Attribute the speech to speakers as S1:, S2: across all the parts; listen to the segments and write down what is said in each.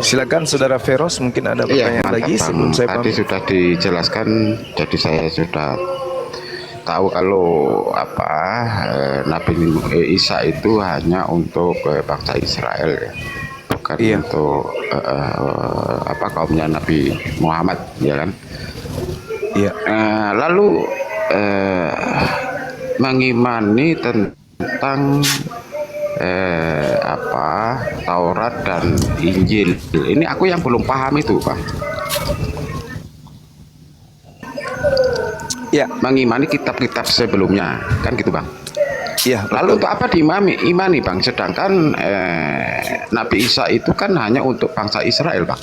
S1: Silakan Saudara Feros, mungkin ada
S2: Iya,
S1: pertanyaan
S2: mantap
S1: lagi
S2: Bang.
S1: sebelum saya
S2: Tadi
S1: pamit.
S2: sudah dijelaskan, jadi saya sudah tahu kalau Nabi Isa itu hanya untuk bangsa Israel ya, bukan
S1: Iya,
S2: untuk kaumnya Nabi Muhammad ya kan.
S1: iya.
S2: Lalu mengimani tentang Taurat dan Injil. Ini aku yang belum paham itu, Pak.
S1: Ya,
S2: Mengimani kitab-kitab sebelumnya, kan gitu, Bang.
S1: iya,
S2: Lalu
S1: betul.
S2: untuk apa diimani, Bang? Sedangkan Nabi Isa itu kan hanya untuk bangsa Israel, Bang.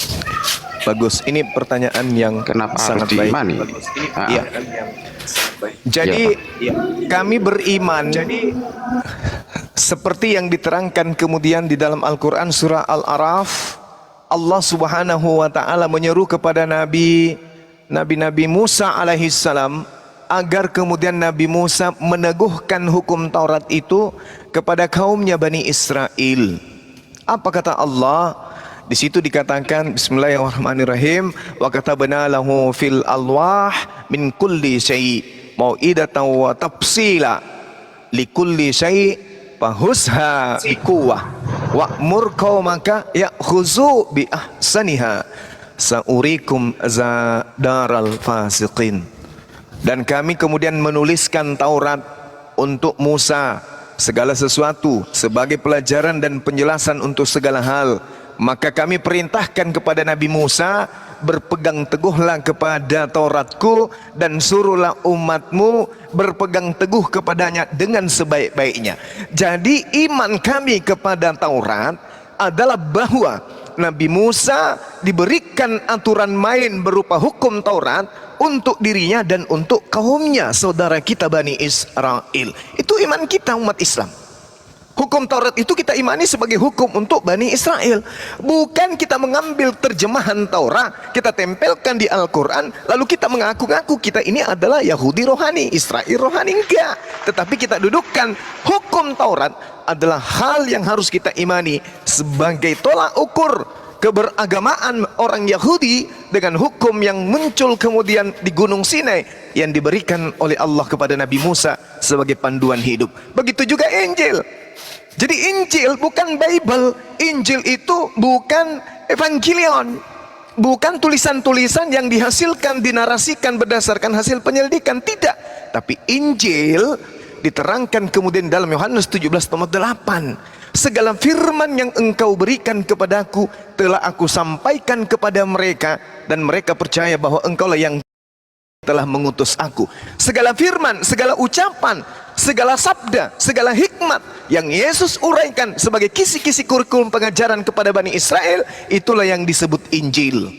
S1: Bagus. Ini pertanyaan yang
S2: Kenapa harus
S1: sangat baik.
S2: diimani?
S1: Iya. Jadi
S2: Ya,
S1: kami beriman seperti yang diterangkan kemudian di dalam Al-Quran surah Al-A'raf. Allah Subhanahu wa ta'ala menyeru kepada Nabi Musa alaihissalam agar kemudian Nabi Musa meneguhkan hukum Taurat itu kepada kaumnya Bani Israel. Apa kata Allah? Di situ dikatakan Bismillahirrahmanirrahim, wa katabna lahu fil alwah min kulli syai' mau'idatan wa tafsila likulli syai' fahusha biquwah wa'mur qaumaka ya'khuzu bi ahsaniha saurikum daral fasiqin. Dan kami kemudian menuliskan Taurat untuk Musa, segala sesuatu sebagai pelajaran dan penjelasan untuk segala hal. Maka kami perintahkan kepada Nabi Musa, berpegang teguhlah kepada Tauratku dan suruhlah umatmu berpegang teguh kepadanya dengan sebaik-baiknya. Jadi iman kami kepada Taurat adalah bahwa Nabi Musa diberikan aturan main berupa hukum Taurat untuk dirinya dan untuk kaumnya, saudara kita Bani Israel. Itu iman kita umat Islam. Hukum Taurat itu kita imani sebagai hukum untuk Bani Israel. Bukan kita mengambil terjemahan Taurat, kita tempelkan di Al-Quran, lalu kita mengaku-ngaku kita ini adalah Yahudi rohani, Israel rohani. Enggak. Tetapi kita dudukkan hukum Taurat adalah hal yang harus kita imani sebagai tolak ukur keberagamaan orang Yahudi dengan hukum yang muncul kemudian di Gunung Sinai yang diberikan oleh Allah kepada Nabi Musa sebagai panduan hidup. Begitu juga Injil. Jadi Injil bukan Bible. Injil itu bukan Evangelion, bukan tulisan-tulisan yang dihasilkan, dinarasikan berdasarkan hasil penyelidikan. Tidak. Tapi Injil diterangkan kemudian dalam Yohanes 17:8. Segala firman yang engkau berikan kepadaku telah aku sampaikan kepada mereka, dan mereka percaya bahwa engkaulah yang telah mengutus aku. Segala firman, segala ucapan, segala sabda, segala hikmat yang Yesus uraikan sebagai kisi-kisi kurikulum pengajaran kepada Bani Israel, itulah yang disebut Injil,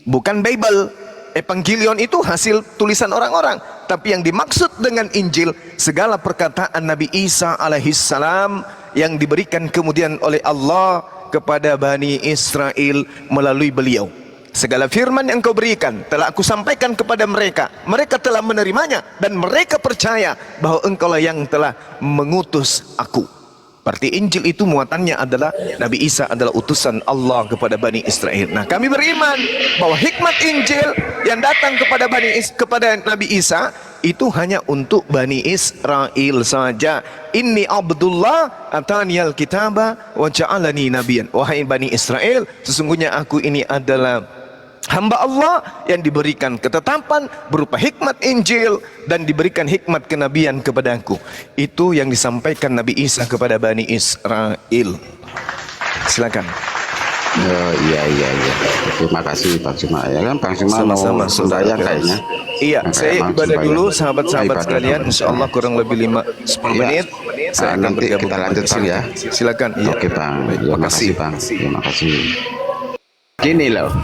S1: bukan Bible. Evangelion itu hasil tulisan orang-orang, tapi yang dimaksud dengan Injil segala perkataan Nabi Isa alaihissalam yang diberikan kemudian oleh Allah kepada Bani Israel melalui beliau. Segala firman yang kau berikan telah aku sampaikan kepada mereka, mereka telah menerimanya dan mereka percaya bahwa engkaulah yang telah mengutus aku. Berarti Injil itu muatannya adalah Nabi Isa adalah utusan Allah kepada Bani Israel. Nah, kami beriman bahwa hikmat Injil yang datang kepada Nabi Isa itu hanya untuk Bani Israel saja. Inni Abdullah ataniyal kitaba wa ja'alani nabiyan. Wahai Bani Israel, sesungguhnya aku ini adalah hamba Allah yang diberikan ketetapan berupa hikmat Injil dan diberikan hikmat kenabian kepadaku. Itu yang disampaikan Nabi Isa kepada Bani Israel. Silakan.
S2: Iya. Terima kasih Bang Suma. Ya kan Bang Suma
S1: Sama-sama,
S2: mau sembahyang kayaknya.
S1: Iya, saya
S2: Emang
S1: ibadah
S2: sembahyang.
S1: dulu sahabat-sahabat
S2: Ibadah
S1: sekalian.
S2: dulu.
S1: Insyaallah kurang lebih 5-10
S2: Iya.
S1: menit saya akan
S2: Nanti
S1: bergabung.
S2: kita lanjut Bang ya.
S1: Silakan. Iya.
S2: Oke Bang.
S1: Baik,
S2: Terima kasih
S1: makasih.
S2: Bang. Terima kasih. Gini loh.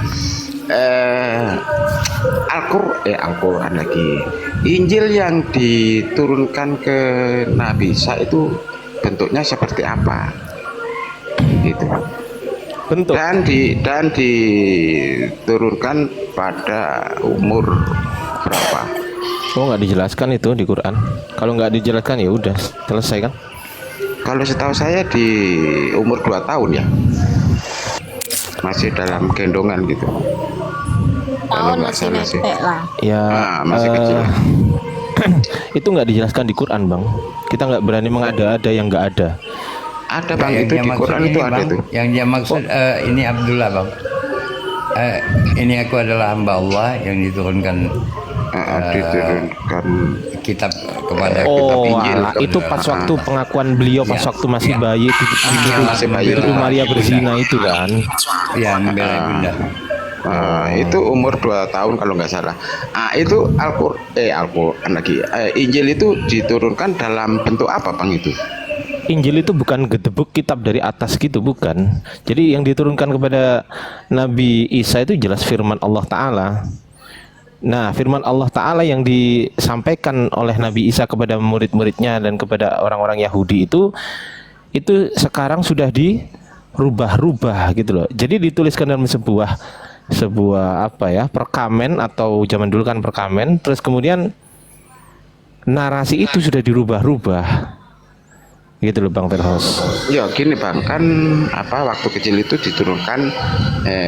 S2: Al-Quran lagi. Injil yang diturunkan ke Nabi Isa itu bentuknya seperti apa? Gitu.
S1: Bentuk.
S2: Dan diturunkan pada umur berapa?
S3: Oh, nggak dijelaskan itu di Quran. Kalau nggak dijelaskan ya udah selesai kan?
S2: Kalau setahu saya di umur 2 tahun ya. masih dalam gendongan gitu. Kalau
S4: Tahun
S2: nggak
S4: masih
S2: salah sih.
S4: netek lah.
S3: Ya,
S2: Masih kecil.
S3: itu nggak dijelaskan di Quran, Bang. Kita nggak berani mengada-ada yang nggak ada.
S2: Ada Bang,
S5: Yang
S2: itu
S5: dia
S2: di
S5: maksud
S2: Quran
S5: ini,
S2: itu ada
S5: Bang.
S2: tuh.
S5: Yang dia maksud ini Abdullah, Bang. Ini aku adalah hamba Allah yang diturunkan
S2: Diturunkan
S5: kitab kepada
S3: Oh,
S2: Injil.
S3: alah, itu pas waktu pengakuan beliau pas
S5: Ya,
S3: waktu masih
S5: ya.
S3: bayi itu
S2: masih bayi.
S3: itu Maria berzina itu kan.
S5: yang membela ibunda.
S2: Itu umur 2 tahun kalau nggak salah. Itu Al-Quran lagi. Injil itu diturunkan dalam bentuk apa Bang itu?
S3: Injil itu bukan gedebuk kitab dari atas gitu, bukan. Jadi yang diturunkan kepada Nabi Isa itu jelas firman Allah Ta'ala. Nah, firman Allah Ta'ala yang disampaikan oleh Nabi Isa kepada murid-muridnya dan kepada orang-orang Yahudi itu sekarang sudah dirubah-rubah gitu loh. Jadi dituliskan dalam sebuah apa ya, perkamen, atau zaman dulu kan perkamen, terus kemudian narasi itu sudah dirubah-rubah. Gitu loh Bang Firhos.
S2: Ya gini Bang, kan waktu kecil itu diturunkan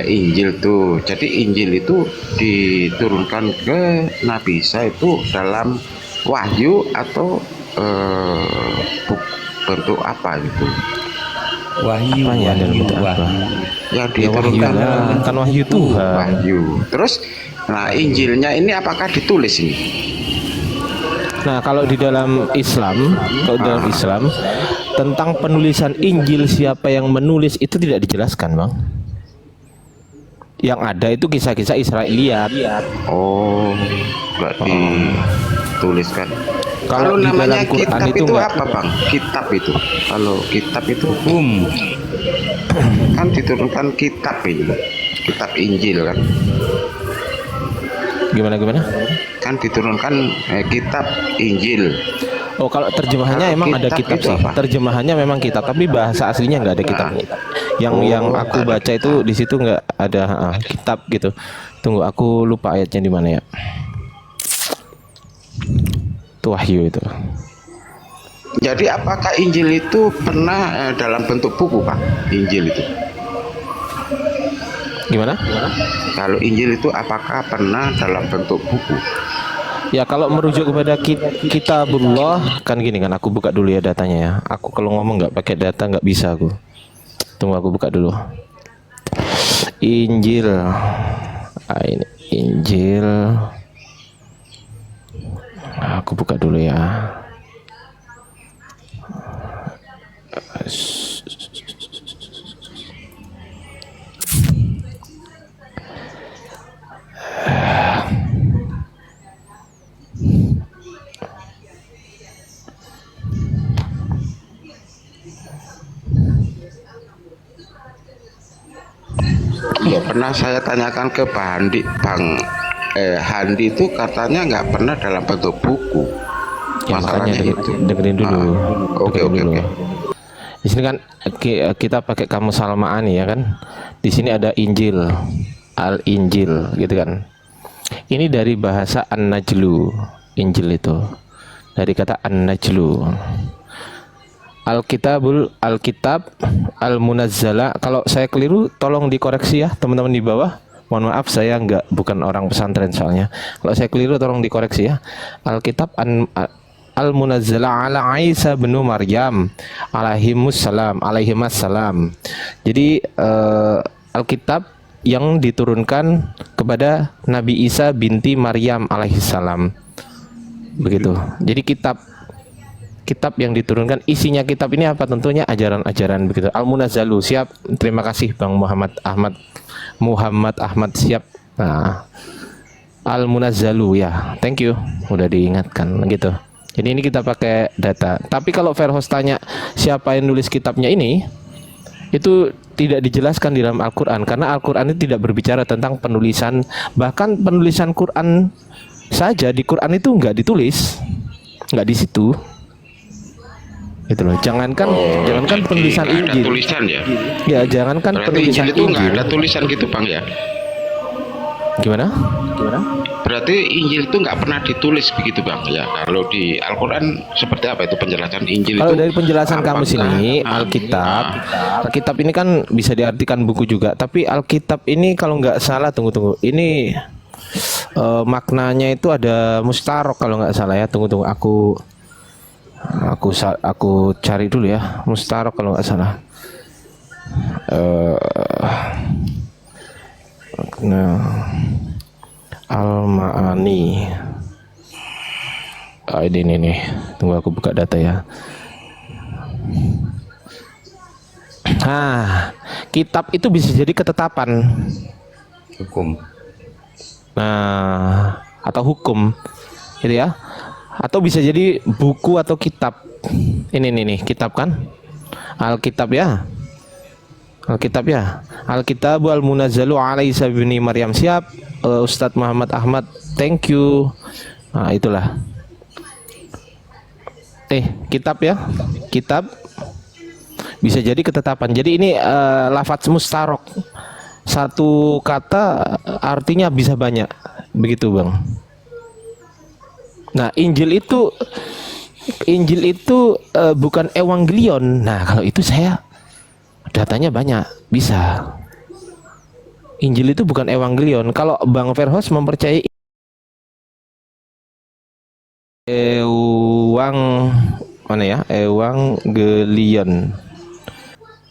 S2: Injil tuh. Jadi Injil itu diturunkan ke Nabi Isa itu dalam wahyu atau bentuk apa gitu?
S5: Wahyu,
S3: Apanya dalam bentuk apa?
S2: Yang
S3: Ya, wahyu
S2: diturunkan
S3: lah,
S2: dalam
S3: kan wahyu Tuhan.
S2: wahyu. Terus Injilnya ini apakah ditulis ini?
S3: Nah, kalau di dalam Islam, tentang penulisan Injil, siapa yang menulis itu tidak dijelaskan, Bang. Yang ada itu kisah-kisah Israiliyat.
S2: Oh, nggak dituliskan.
S3: Kalau
S2: Kalau
S3: di
S2: namanya
S3: dalam Quran
S2: kitab
S3: itu
S2: itu
S3: nggak-
S2: apa Bang? Kitab itu. Kalau kitab itu kan diturunkan kitab ini. Kitab Injil kan.
S3: Gimana?
S2: Kan diturunkan kitab Injil.
S3: Oh, kalau terjemahannya
S2: Kalau
S3: emang ada
S2: kitab
S3: kitab
S2: itu
S3: sih.
S2: apa?
S3: Terjemahannya memang kitab, tapi bahasa aslinya nggak ada kitabnya. Yang aku
S2: ada
S3: baca itu di situ nggak ada kitab gitu. Tunggu, aku lupa ayatnya di mana ya. Itu wahyu itu.
S2: Jadi apakah Injil itu pernah dalam bentuk buku Pak? Injil itu.
S3: Gimana?
S2: Kalau Injil itu apakah pernah dalam bentuk buku?
S3: Ya, kalau merujuk kepada kitabullah kan gini kan, aku buka dulu ya datanya ya. Aku kalau ngomong nggak pakai data nggak bisa aku. Tunggu, aku buka dulu. Injil. Ini Injil. Aku buka dulu ya.
S2: Ya pernah saya tanyakan ke Pak Handi, Handi itu katanya nggak pernah dalam bentuk buku.
S3: Ya, makanya
S2: Masalahnya itu.
S3: dengerin dulu.
S2: Oke,
S3: Dengerin
S2: oke,
S3: dulu.
S2: oke.
S3: Di sini kan kita pakai kamus Salmaani ya kan. Di sini ada Injil, Al-Injil gitu kan. Ini dari bahasa An-Najlu, Injil itu. Dari kata An-Najlu. Alkitab Al-Munazzala. Kalau saya keliru tolong dikoreksi ya teman-teman di bawah. Mohon maaf, saya bukan orang pesantren soalnya. Kalau saya keliru tolong dikoreksi ya. Alkitab Al-Munazzala ala Isa bin Maryam alaihimussalam. Jadi Alkitab yang diturunkan kepada Nabi Isa binti Maryam alaihissalam. Begitu. Jadi kitab yang diturunkan, isinya kitab ini apa? Tentunya ajaran-ajaran begitu. Al-Munazzalu, siap. Terima kasih Bang Muhammad Ahmad siap. Nah, Al-Munazzalu ya. Thank you udah diingatkan gitu. Jadi ini kita pakai data. Tapi kalau Verhos tanya siapa yang nulis kitabnya ini, itu tidak dijelaskan di dalam Al-Qur'an karena Al-Qur'an itu tidak berbicara tentang penulisan. Bahkan penulisan Quran saja di Quran itu nggak ditulis. Nggak di situ. Gitu loh. Jangankan penulisan
S2: Nggak ada
S3: Injil.
S2: tulisan ya.
S3: Ya, jangankan
S2: Berarti
S3: penulisan
S2: Injil itu nggak
S3: Injil.
S2: ada tulisan gitu Bang ya.
S3: Gimana?
S2: Berarti Injil itu nggak pernah ditulis begitu bang ya? Kalau di Al-Quran seperti apa itu penjelasan Injil
S3: Kalau
S2: itu?
S3: dari penjelasan kamu sini, Alkitab ini kan bisa diartikan buku juga. Tapi Alkitab ini kalau nggak salah, tunggu. Ini maknanya itu ada mustarok kalau nggak salah ya. Tunggu. Aku cari dulu ya. Mustarok kalau nggak salah. Nah, Al-Ma'ani. Ini nih. Tunggu aku buka data ya. Kitab itu bisa jadi ketetapan.
S5: Hukum.
S3: Nah, atau hukum. Gitu ya. Atau bisa jadi buku atau kitab. Ini nih, kitab kan? Alkitab ya. Alkitab al-munazzalu ala Isa bin Maryam. Siap, Ustadz Muhammad Ahmad. Thank you. Nah, itulah. Kitab ya. Kitab bisa jadi ketetapan. Jadi ini lafadz mustarok. Satu kata artinya bisa banyak. Begitu, Bang. Nah, Injil itu bukan evangelion. Nah, kalau itu saya datanya banyak, bisa. Injil itu bukan evangelion. Kalau Bang Verhos mempercayai evangelion.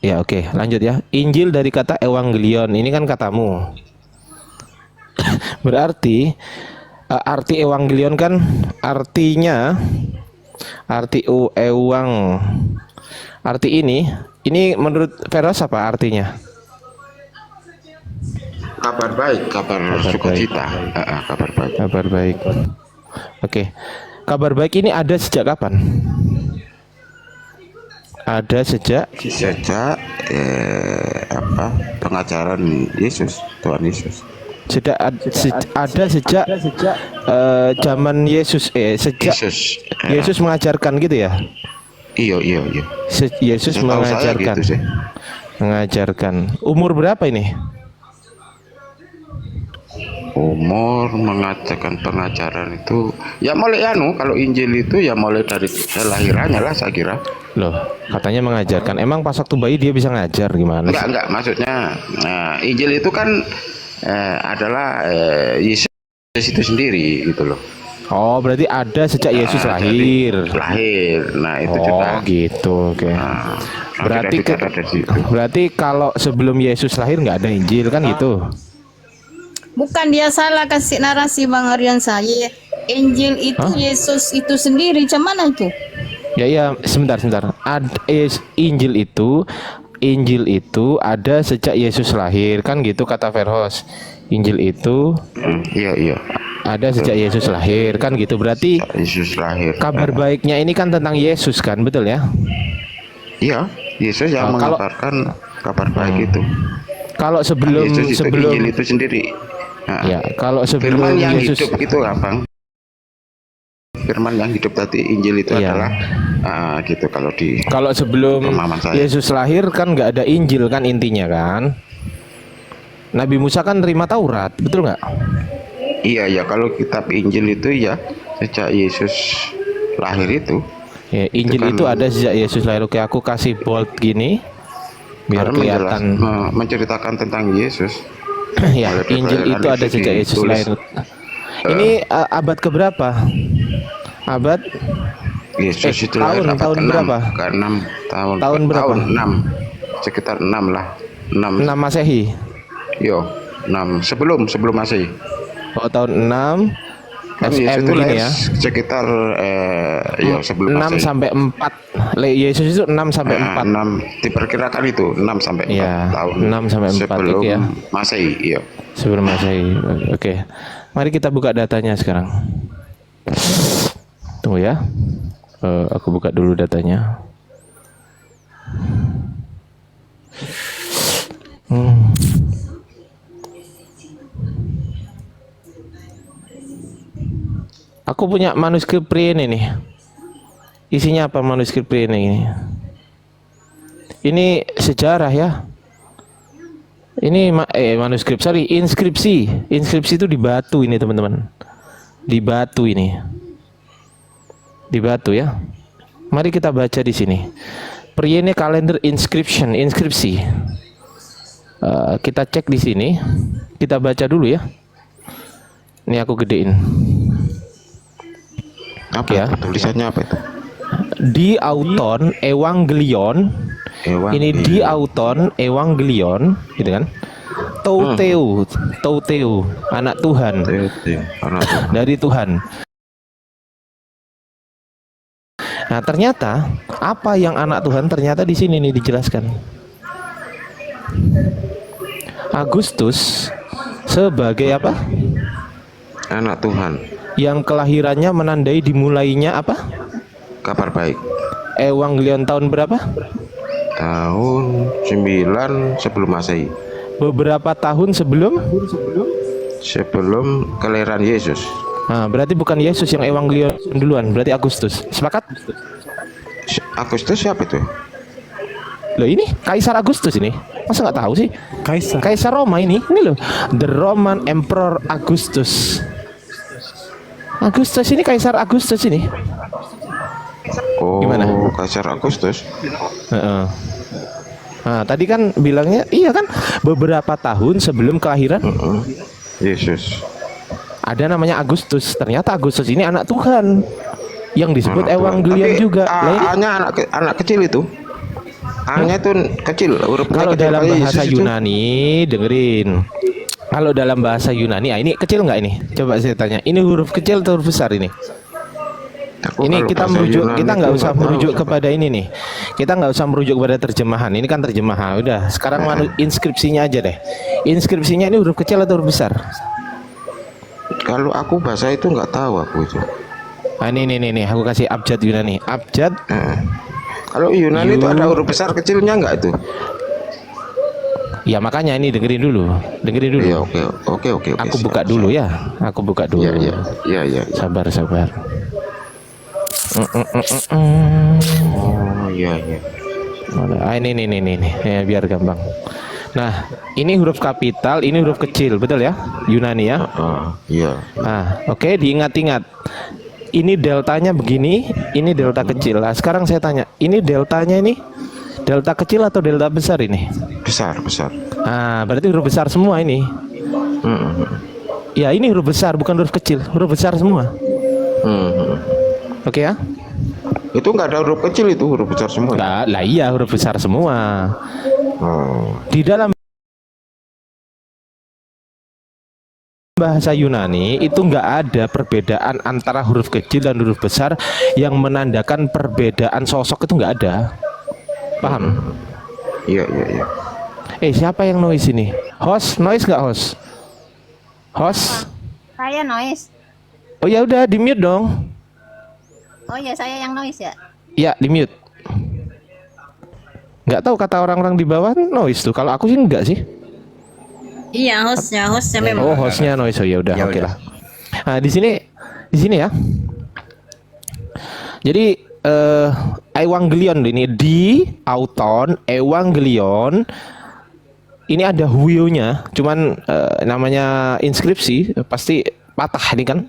S3: Ya, oke, lanjut ya. Injil dari kata evangelion. Ini kan katamu. Berarti arti evangelion kan artinya arti ini menurut Veros apa artinya?
S2: Kabar baik, kabar sukacita. Kabar baik.
S3: Kabar baik. Oke. Kabar baik ini ada sejak kapan? Ada sejak
S2: pengajaran Yesus, Tuhan Yesus.
S3: Ada sejak zaman Yesus sejak Yesus mengajarkan gitu ya.
S2: Iya.
S3: Yesus mengajarkan.
S2: Gitu
S3: mengajarkan. Umur berapa ini?
S2: Umur mengajarkan pengajaran itu ya mulai kalau Injil itu ya mulai dari kelahirannya lah saya kira.
S3: Loh, katanya mengajarkan. Emang pas waktu bayi dia bisa ngajar gimana sih?
S2: Enggak maksudnya. Nah, Injil itu kan adalah Yesus itu sendiri gitu loh.
S3: Oh, berarti ada sejak Yesus lahir.
S2: Nah, itu juga.
S3: Gitu, oke.
S2: Nah,
S3: berarti kalau sebelum Yesus lahir nggak ada Injil kan gitu?
S4: Bukan, dia salah kasih narasi Bang Aryan saya. Injil itu Yesus itu sendiri, cuman mana itu?
S3: Ya, sebentar. Injil itu ada sejak Yesus lahir kan gitu kata Verhos. Injil itu
S2: iya.
S3: Ada sejak Yesus lahir kan gitu. Berarti
S2: Yesus lahir.
S3: Kabar baiknya ini kan tentang Yesus kan, betul ya?
S2: Iya, Yesus yang mengabarkan kabar baik itu.
S3: Kalau sebelum
S2: Injil itu sendiri. Nah,
S3: ya, kalau sebelum
S2: firman yang
S3: Yesus
S2: hidup itu Bang. Firman yang hidup tadi Injil itu adalah gitu kalau
S3: sebelum Yesus lahir kan nggak ada Injil kan intinya kan. Nabi Musa kan terima Taurat, betul nggak?
S2: Iya, kalau kitab Injil itu ya sejak Yesus lahir itu.
S3: Ya, Injil itu ada sejak Yesus lahir. Oke, aku kasih bold gini biar kelihatan.
S2: Menceritakan tentang Yesus.
S3: Ya, Injil itu ada sejak Yesus lahir. Ini abad keberapa? Abad
S2: Yesus itu lahir
S3: tahun berapa?
S2: Tahun berapa? 6. Sekitar 6 lah.
S3: 6 Masehi.
S2: Yo, 6 sebelum Masehi.
S3: Oh, tahun 6 SM gini ya.
S2: Sekitar sebelum
S3: 6
S2: Masehi.
S3: sampai 4. Yesus itu 6 sampai 4.
S2: 6 diperkirakan itu 6 sampai 4 tahun.
S3: 6 sampai 4
S2: sebelum
S3: ya.
S2: Masehi, iya.
S3: Sebelum Masehi. Oke. Mari kita buka datanya sekarang. Tunggu ya. Aku buka dulu datanya. Aku punya manuskrip ini nih. Isinya apa manuskrip ini? Ini sejarah ya. Ini inskripsi. Inskripsi itu di batu ini teman-teman. Di batu ini. Di batu ya. Mari kita baca di sini. Priene kalender inskripsi. Kita cek di sini. Kita baca dulu ya. Ini aku gedein.
S2: Apa
S3: Ya.
S2: itu? Tulisannya apa itu?
S3: Di auton Evangelion. Ini di auton Evangelion, gitu kan? Touteu, anak Tuhan,
S2: Anak Tuhan.
S3: dari Tuhan. Nah, ternyata apa yang anak Tuhan ternyata di sini nih dijelaskan. Agustus sebagai apa?
S2: Anak Tuhan.
S3: Yang kelahirannya menandai dimulainya apa?
S2: Kabar baik.
S3: Evangelion tahun berapa?
S2: Tahun 9 sebelum Masehi.
S3: Beberapa tahun sebelum.
S2: Sebelum kelahiran Yesus.
S3: Nah, berarti bukan Yesus yang Evangelion duluan, berarti Agustus. Sepakat?
S2: Agustus siapa itu?
S3: Loh, ini Kaisar Agustus ini. Masa nggak tahu sih? Kaisar Roma ini loh. The Roman Emperor Augustus. Agustus ini Kaisar Agustus ini.
S2: Oh,
S3: Gimana?
S2: Kaisar Agustus.
S3: Heeh. Nah, tadi kan bilangnya iya kan beberapa tahun sebelum kelahiran
S2: Yesus.
S3: ada namanya Agustus. Ternyata Agustus ini anak Tuhan yang disebut
S2: Anak Tuhan.
S3: Evangelion
S2: Tapi,
S3: juga. Lah ini
S2: A-nya anak kecil itu. A-nya itu kecil, huruf
S3: kalau
S2: kecil
S3: dalam
S2: kayak
S3: bahasa
S2: Yesus itu.
S3: Yunani, dengerin. Kalau dalam bahasa Yunani, ini kecil nggak ini? Coba saya tanya. Ini huruf kecil atau huruf besar ini?
S2: Aku
S3: Ini
S2: kalau
S3: kita
S2: bahasa
S3: merujuk,
S2: Yunani
S3: kita nggak
S2: itu
S3: usah
S2: nggak tahu
S3: merujuk
S2: siapa.
S3: kepada ini nih. Kita nggak usah merujuk kepada terjemahan. Ini kan terjemahan. Udah, sekarang inskripsinya aja deh. Inskripsinya ini huruf kecil atau huruf besar?
S2: Kalau aku bahasa itu nggak tahu aku itu.
S3: Nah, ini, aku kasih abjad Yunani. Abjad.
S2: Kalau Yunani itu ada huruf besar kecilnya nggak itu?
S3: Ya makanya ini dengerin dulu.
S2: Iya, oke.
S3: Aku
S2: siap,
S3: buka
S2: siap.
S3: dulu ya. Aku buka dulu.
S2: Iya.
S3: Sabar.
S2: Oh, iya.
S3: Ini. Ya, biar gampang. Nah, ini huruf kapital, ini huruf kecil, betul ya? Yunani ya.
S2: Iya.
S3: Nah, oke, diingat-ingat. Ini deltanya begini, ini delta kecil. Nah, sekarang saya tanya, ini deltanya ini delta kecil atau delta besar ini?
S2: Besar.
S3: Nah, berarti huruf besar semua ini. Ya, ini huruf besar, bukan huruf kecil, huruf besar semua. Oke ya?
S2: Itu nggak ada huruf kecil, itu huruf besar semua.
S3: Lah iya, huruf besar semua. Di dalam bahasa Yunani itu nggak ada perbedaan antara huruf kecil dan huruf besar yang menandakan perbedaan sosok, itu nggak ada. Paham?
S2: Iya.
S3: Siapa yang noise ini? Host, noise nggak host? Host?
S6: Saya noise.
S3: Oh ya udah, di mute dong.
S6: Oh ya, saya yang noise ya.
S3: Ya, di mute. Nggak tahu kata orang-orang di bawah noise tuh. Kalau aku sih enggak sih.
S4: Iya, hostnya memang.
S3: Oh, hostnya noise. Oh ya udah, oke lah. Nah, di sini ya. Jadi Evangelion ini di auton Evangelion ini ada huionya, cuman namanya inskripsi pasti patah ini kan,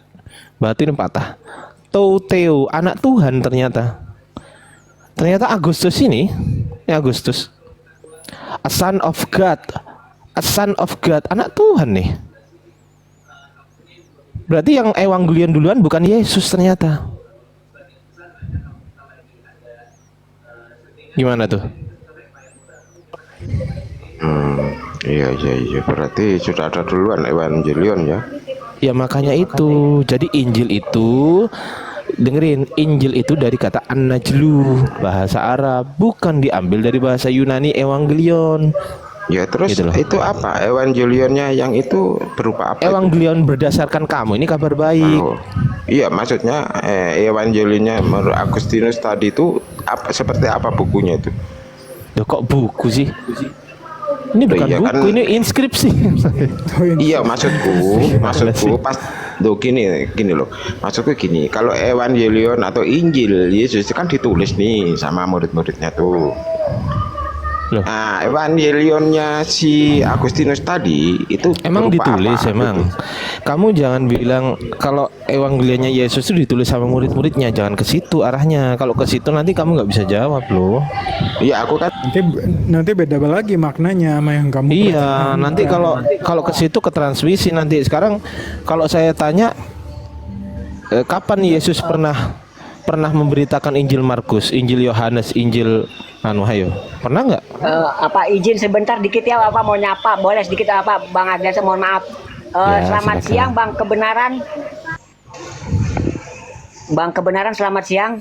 S3: batu ini patah. Touteu, anak Tuhan ternyata Agustus ini, Agustus, a son of God, anak Tuhan nih. Berarti yang Evangelion duluan bukan Yesus ternyata. Gimana tuh?
S2: Iya. Berarti sudah ada duluan Evangelion ya.
S3: Ya makanya itu. Jadi Injil itu, dengerin, Injil itu dari kata an-najlu, bahasa Arab, bukan diambil dari bahasa Yunani Evangelion.
S2: Ya terus
S3: Gitu loh.
S2: itu apa? Evangelionnya yang itu berupa apa?
S3: Evangelion berdasarkan kamu, ini kabar baik.
S2: Oh, iya, maksudnya Evangelionnya menurut Agustinus tadi itu seperti apa bukunya itu?
S3: Loh, kok buku sih? Ini bukan
S2: iya
S3: buku,
S2: kan.
S3: ini inskripsi.
S2: Iya, maksudku pas gini loh. Maksudku gini, kalau Evangelion atau Injil Yesus itu kan ditulis nih sama murid-muridnya tuh.
S3: Loh,
S2: Nah, Evangelionnya si Agustinus tadi itu
S3: emang
S2: berupa
S3: ditulis
S2: apa?
S3: emang. Kamu jangan bilang kalau Evangelianya Yesus itu ditulis sama murid-muridnya, jangan ke situ arahnya. Kalau ke situ nanti kamu nggak bisa jawab loh.
S2: Iya, aku kan
S7: Nanti beda lagi maknanya sama yang kamu
S3: Iya,
S7: pertahankan.
S3: nanti kalau ke situ ke transmisi nanti. Sekarang kalau saya tanya kapan Yesus pernah memberitakan Injil Markus, Injil Yohanes, Injil hayo. Pernah nggak?
S8: Apa izin sebentar dikit ya, apa mau nyapa boleh sedikit apa Bang Ardiansa, mohon maaf.
S3: Ya,
S8: Selamat
S3: silakan.
S8: siang Bang Kebenaran. Bang Kebenaran selamat siang.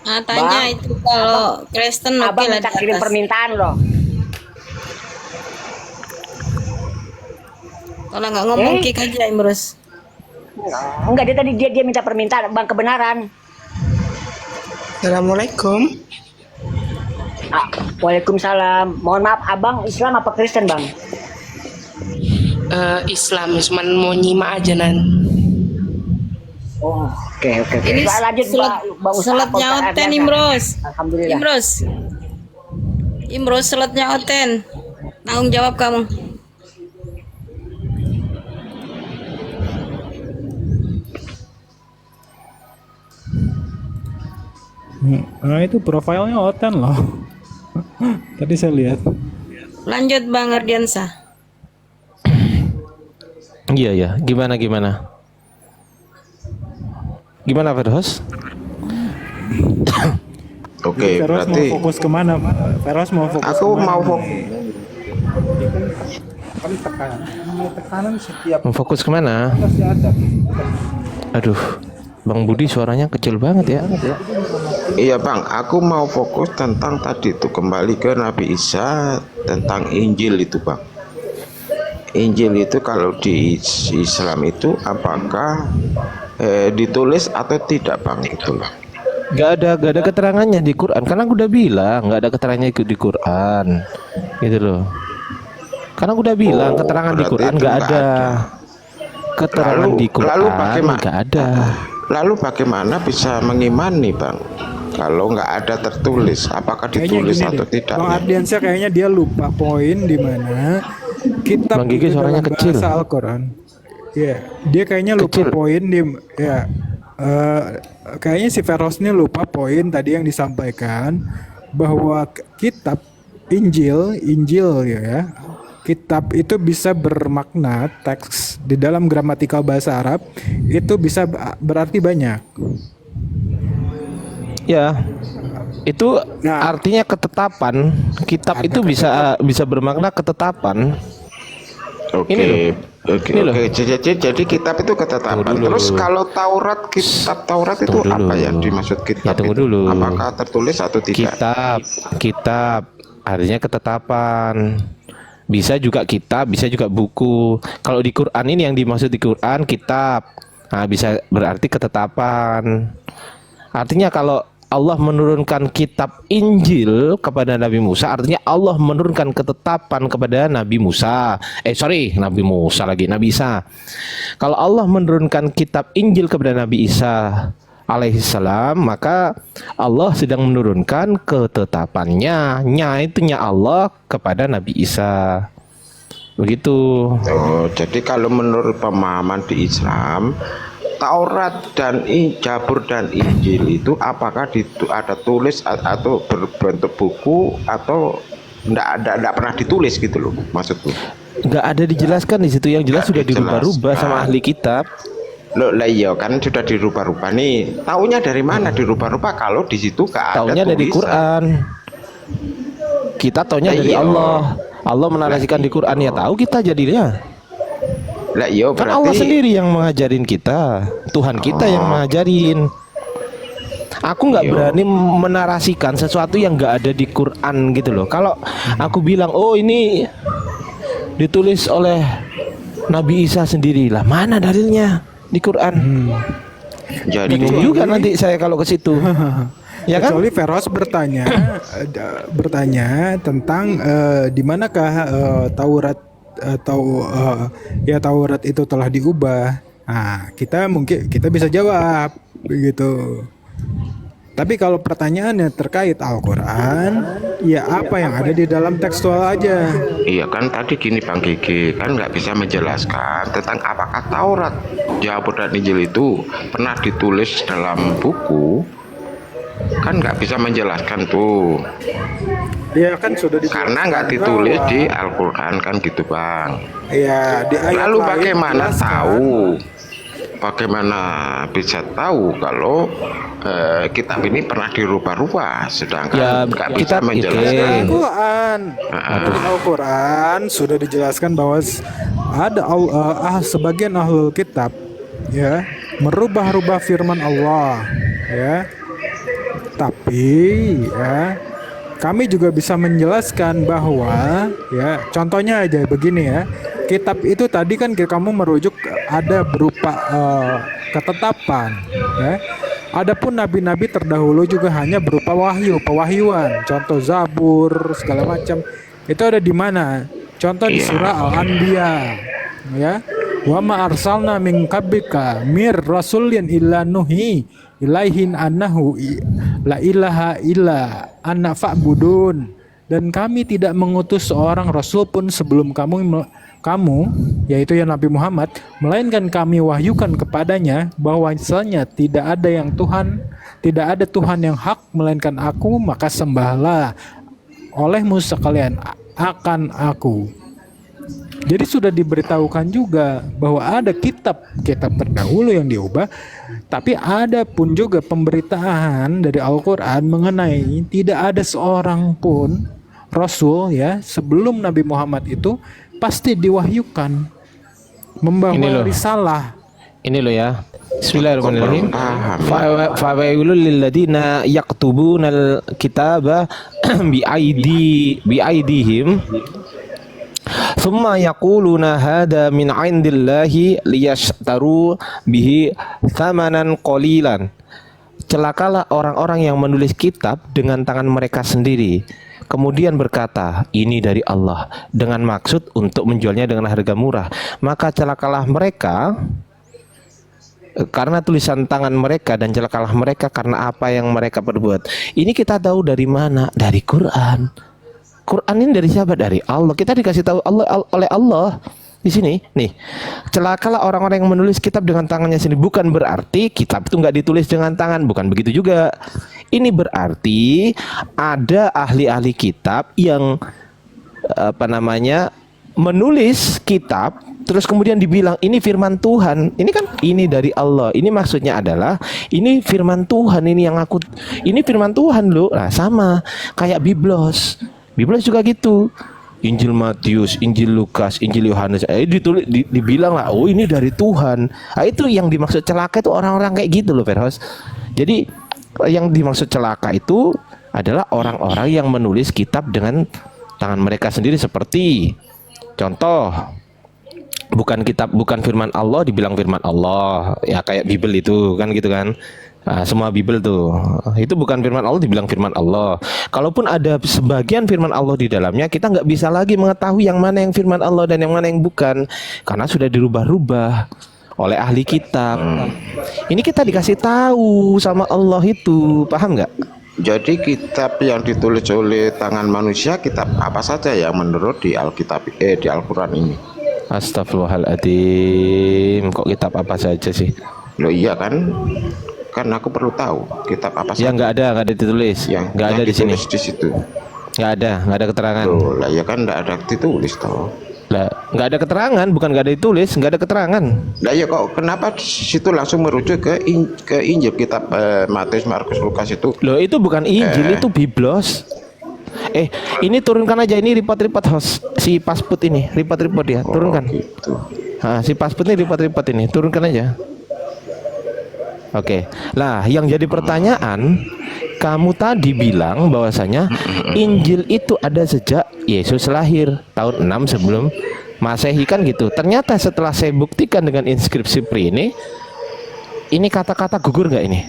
S4: Ah, tanya
S8: Bang,
S4: itu kalau Kristen oke
S8: Abang
S4: lah
S8: minta
S4: di
S8: kirim
S4: atas.
S8: permintaan loh.
S4: Kalau nggak ngomong kick aja Imrus.
S8: Enggak, dia minta permintaan Bang Kebenaran.
S9: Assalamualaikum.
S8: Waalaikumsalam. Mohon maaf, Abang Islam apa Kristen Bang?
S9: Islam, cuman mau nyimak aja nan.
S8: Oh, oke.
S4: Ini
S8: Lanjut Bang Ustaz.
S4: seletnya
S8: Pak Ustaz
S4: Oten
S8: Ardiansa.
S4: Imrus.
S8: Alhamdulillah.
S4: Imrus seletnya Oten. Tanggung jawab kamu.
S7: Nah, itu profilnya Oten loh. Tadi saya lihat.
S4: Lanjut Bang Ardiansa.
S3: Iya ya, gimana? Gimana Firdaus?
S2: oke,
S7: Feros
S2: berarti
S7: mau fokus kemana? Feros mau fokus
S2: aku
S7: kemana?
S2: mau fokus.
S7: Kan tekanan setiap
S3: Fokus kemana?
S7: pasti ada.
S3: Aduh, Bang Budi suaranya kecil banget ya.
S2: Iya Bang, aku mau fokus tentang tadi itu kembali ke Nabi Isa tentang Injil itu Bang. Injil itu kalau di Islam itu apakah ditulis atau tidak Bang itu loh.
S3: Gak ada keterangannya di Quran. Karena aku udah bilang nggak ada keterangannya di Quran, gitu loh. Karena aku udah bilang keterangan di
S2: berarti
S3: Quran
S2: itu
S3: nggak
S2: nggak
S3: ada.
S2: ada.
S3: Keterangan di Quran
S2: lalu bagaimana?
S3: nggak ada.
S2: Lalu bagaimana bisa mengimani Bang? Kalau nggak ada tertulis, apakah ditulis
S7: gini
S2: atau
S7: deh,
S2: tidak?
S7: Bang Ardiansyah kayaknya dia lupa poin di mana kitab
S3: Bang Gigi
S7: itu
S3: suaranya
S7: dalam
S3: kecil.
S7: bahasa Al-Quran. Ya, dia kayaknya lupa
S3: Kecil.
S7: poin di ya. Kayaknya si Feros ini lupa poin tadi yang disampaikan bahwa kitab Injil ya. Kitab itu bisa bermakna teks di dalam gramatikal bahasa Arab itu bisa berarti banyak.
S3: Ya, itu
S7: Nah.
S3: artinya ketetapan. Kitab itu bisa bermakna ketetapan.
S2: Oke,
S3: Ini loh.
S2: oke,
S3: Ini loh.
S2: oke. Jadi kitab itu ketetapan.
S3: Tunggu dulu.
S2: Terus kalau Taurat, kitab Taurat itu
S3: Tunggu dulu.
S2: apa yang dimaksud kitab
S3: Ya, tunggu
S2: itu?
S3: dulu.
S2: Apakah tertulis atau tidak?
S3: Kitab artinya ketetapan. Bisa juga kitab, bisa juga buku. Kalau di Quran ini yang dimaksud di Quran kitab. Nah, bisa berarti ketetapan. Artinya kalau Allah menurunkan kitab Injil kepada Nabi Musa, artinya Allah menurunkan ketetapan kepada Nabi Musa. Nabi Musa lagi, Nabi Isa. Kalau Allah menurunkan kitab Injil kepada Nabi Isa alaihissalam, maka Allah sedang menurunkan ketetapannya, nya Allah kepada Nabi Isa. Begitu.
S2: Oh, jadi kalau menurut pemahaman di Islam, Taurat dan Jabur dan Injil itu apakah ada tulis atau berbentuk buku atau enggak pernah ditulis gitu loh maksudku.
S3: Nggak ada dijelaskan di situ, yang jelas sudah
S2: dijelaskan.
S3: dirubah-rubah sama ahli kitab.
S2: Loh lah iya kan sudah dirubah-rubah nih. Taunya dari mana dirubah-rubah kalau di situ enggak ada
S3: Taunya dari
S2: tulisan?
S3: Quran. Kita taunya dari
S2: Iya.
S3: Allah. Allah menarasikan di Quran, ya tahu kita jadinya.
S2: Lah iya
S3: Kan
S2: berarti
S3: Allah sendiri yang mengajarin kita, Tuhan kita yang mengajarin. Aku nggak
S2: Iya.
S3: berani menarasikan sesuatu yang nggak ada di Quran gitu loh. Kalau aku bilang, oh ini ditulis oleh Nabi Isa sendiri, lah mana dalilnya di Quran?
S2: jadi
S3: Bingung juga nanti saya kalau ke situ. Ya kan?
S7: Kecuali Feros bertanya tentang di manakah Taurat atau Taurat itu telah diubah. Nah, kita bisa jawab begitu. Tapi kalau pertanyaannya terkait Al-Quran, ya apa yang ada di dalam tekstual aja.
S2: Iya kan tadi gini Bang Gigi, kan nggak bisa menjelaskan tentang apakah Taurat, Zabur dan Injil itu pernah ditulis dalam buku, kan nggak bisa menjelaskan tuh,
S7: Dia kan sudah dijelaskan
S2: karena nggak ditulis
S7: bahwa-
S2: di Al-Quran kan gitu Bang.
S7: Iya, di ayat
S2: Lalu
S7: lain
S2: bagaimana
S7: dijelaskan.
S2: tahu? Bagaimana bisa tahu kalau kitab ini pernah dirubah-rubah, sedangkan
S3: Ya,
S2: nggak bisa
S3: kitab itu.
S2: menjelaskan.
S7: Al-Quran. Di Al-Quran sudah dijelaskan bahwa ada sebagian ahlul kitab ya merubah-rubah firman Allah ya. Tapi ya kami juga bisa menjelaskan bahwa ya contohnya aja begini ya. Kitab itu tadi kan kamu merujuk ada berupa ketetapan ya. Adapun nabi-nabi terdahulu juga hanya berupa pewahyuan. Contoh Zabur segala macam. Itu ada di mana? Contoh di surah Al-Anbiya ya. Wa ma arsalna min qablika mir rasulin illa nuhi ilaihin annahu la ilaha illa anna fa'budun. Dan kami tidak mengutus seorang rasul pun sebelum kamu yaitu ya Nabi Muhammad, melainkan kami wahyukan kepadanya bahwasanya tidak ada Tuhan yang hak melainkan aku, maka sembahlah olehmu sekalian akan aku. Jadi sudah diberitahukan juga bahwa ada kitab terdahulu yang diubah, tapi ada pun juga pemberitaan dari Al-Quran mengenai tidak ada seorang pun Rasul ya sebelum Nabi Muhammad itu pasti diwahyukan
S3: Ini
S7: membawa
S3: loh.
S7: risalah.
S3: Ini loh ya. Bismillahirrahmanirrahim.
S2: Paham.
S3: Fawailul lilladzina yaktubunal kitaba biaidihim thumma yaquluna hada min indillahi liyashtaru bihi thamanan qalilan. Celakalah orang-orang yang menulis kitab dengan tangan mereka sendiri, kemudian berkata, ini dari Allah, dengan maksud untuk menjualnya dengan harga murah. Maka celakalah mereka karena tulisan tangan mereka, dan celakalah mereka karena apa yang mereka perbuat. Ini kita tahu dari mana? Dari Quran. Quran ini dari siapa? Dari Allah. Kita dikasih tahu oleh Allah di sini. Nih, celakalah orang-orang yang menulis kitab dengan tangannya sendiri. Bukan berarti kitab itu nggak ditulis dengan tangan. Bukan begitu juga. Ini berarti ada ahli-ahli kitab yang menulis kitab, terus kemudian dibilang ini firman Tuhan. Ini kan ini dari Allah. Ini maksudnya adalah ini firman Tuhan, ini firman Tuhan loh. Nah, sama kayak Biblos. Biblos juga gitu. Injil Matius, Injil Lukas, Injil Yohanes, dibilang lah, oh ini dari Tuhan. Nah, itu yang dimaksud celaka itu orang-orang kayak gitu loh, Ferhos. Jadi yang dimaksud celaka itu adalah orang-orang yang menulis kitab dengan tangan mereka sendiri, seperti contoh, bukan firman Allah dibilang firman Allah, ya kayak Bible itu kan gitu kan. Nah, semua Bible tuh itu bukan firman Allah dibilang firman Allah. Kalaupun ada sebagian firman Allah di dalamnya, kita nggak bisa lagi mengetahui yang mana yang firman Allah dan yang mana yang bukan, karena sudah dirubah-rubah oleh ahli kitab. Ini kita dikasih tahu sama Allah itu, paham nggak?
S2: Jadi kitab yang ditulis oleh tangan manusia, kitab apa saja yang menurut di di Al-Quran ini?
S3: Astagfirullahaladzim, kok kitab apa saja sih?
S2: Loh iya kan? Kan aku perlu tahu kitab apa
S3: Ya
S2: saja
S3: nggak ada ditulis,
S2: yang
S3: nggak ada di sini,
S2: ditulis di situ.
S3: nggak ada keterangan.
S2: Loh lah ya kan nggak ada ditulis toh.
S3: Lah, nggak ada keterangan, bukan nggak ada ditulis, nggak ada keterangan.
S2: Lah ya kok kenapa di situ langsung merujuk ke Injil, kitab Matius, Markus, Lukas itu?
S3: Loh, itu bukan Injil, itu Biblos. Ini turunkan aja, ini report host si Pasput ini, report ya, turunkan.
S2: Gitu.
S3: Nah, si Pasput ini report ini, turunkan aja. Oke. Lah, yang jadi pertanyaan, kamu tadi bilang bahwasanya Injil itu ada sejak Yesus lahir tahun 6 sebelum Masehi kan gitu. Ternyata setelah saya buktikan dengan inskripsi ini kata-kata gugur nggak ini?